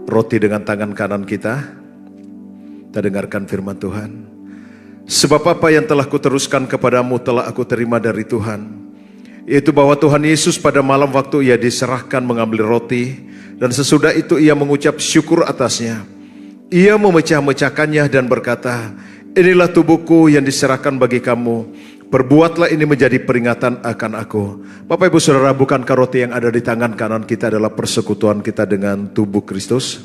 S4: roti dengan tangan kanan kita. Kita dengarkan firman Tuhan. Sebab apa yang telah kuteruskan kepadamu telah aku terima dari Tuhan, yaitu bahwa Tuhan Yesus pada malam waktu Ia diserahkan mengambil roti, dan sesudah itu Ia mengucap syukur atasnya. Ia memecah-mecahkannya dan berkata, inilah tubuhku yang diserahkan bagi kamu. Perbuatlah ini menjadi peringatan akan aku. Bapak Ibu Saudara, bukankah roti yang ada di tangan kanan kita adalah persekutuan kita dengan tubuh Kristus?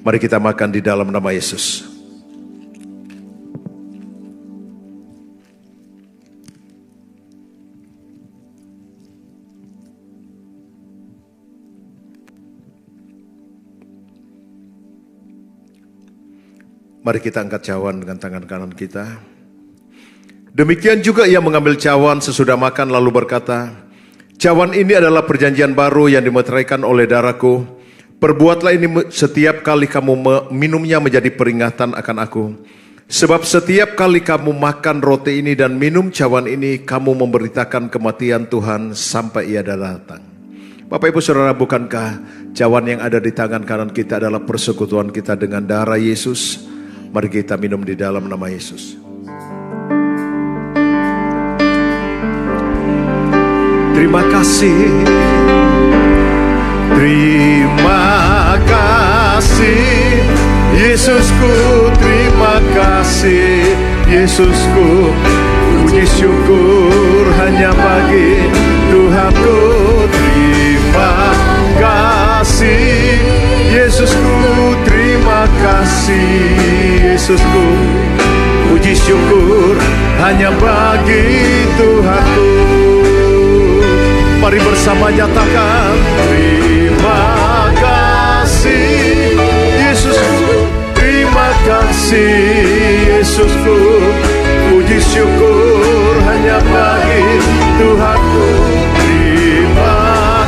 S4: Mari kita makan di dalam nama Yesus. Mari kita angkat cawan dengan tangan kanan kita. Demikian juga Ia mengambil cawan sesudah makan lalu berkata, cawan ini adalah perjanjian baru yang dimeteraikan oleh darahku. Perbuatlah ini setiap kali kamu minumnya menjadi peringatan akan aku. Sebab setiap kali kamu makan roti ini dan minum cawan ini, kamu memberitakan kematian Tuhan sampai Ia datang. Bapak Ibu Saudara, bukankah cawan yang ada di tangan kanan kita adalah persekutuan kita dengan darah Yesus? Mari kita minum di dalam nama Yesus. Terima kasih, terima kasih Yesusku, terima kasih Yesusku. Puji syukur hanya bagi Tuhanku. Terima kasih Yesusku, terima kasih Yesusku. Puji syukur hanya bagi Tuhanku. Mari bersama nyatakan, terima kasih Yesusku, terima kasih Yesusku. Puji syukur hanya bagi Tuhanku. Terima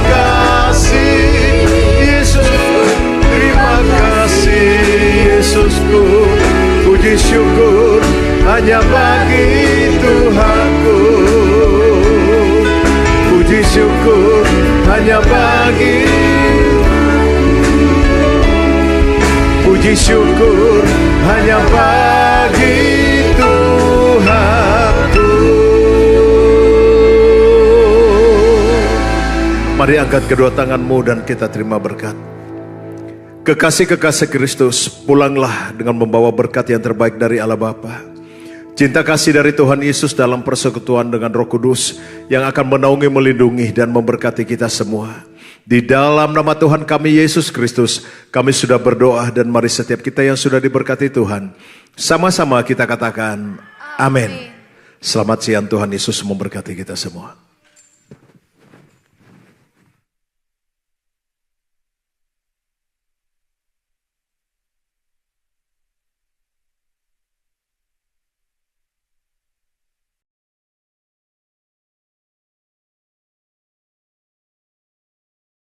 S4: kasih Yesusku, terima kasih Yesusku. Puji syukur hanya bagi Tuhanku. hanya bagi, puji syukur hanya bagi Tuhanku. Mari angkat kedua tanganmu dan kita terima berkat. Kekasih-kekasih Kristus, pulanglah dengan membawa berkat yang terbaik dari Allah Bapa. Cinta kasih dari Tuhan Yesus dalam persekutuan dengan Roh Kudus yang akan menaungi, melindungi, dan memberkati kita semua. Di dalam nama Tuhan kami Yesus Kristus, kami sudah berdoa, dan mari setiap kita yang sudah diberkati Tuhan, sama-sama kita katakan amin. Selamat siang, Tuhan Yesus memberkati kita semua.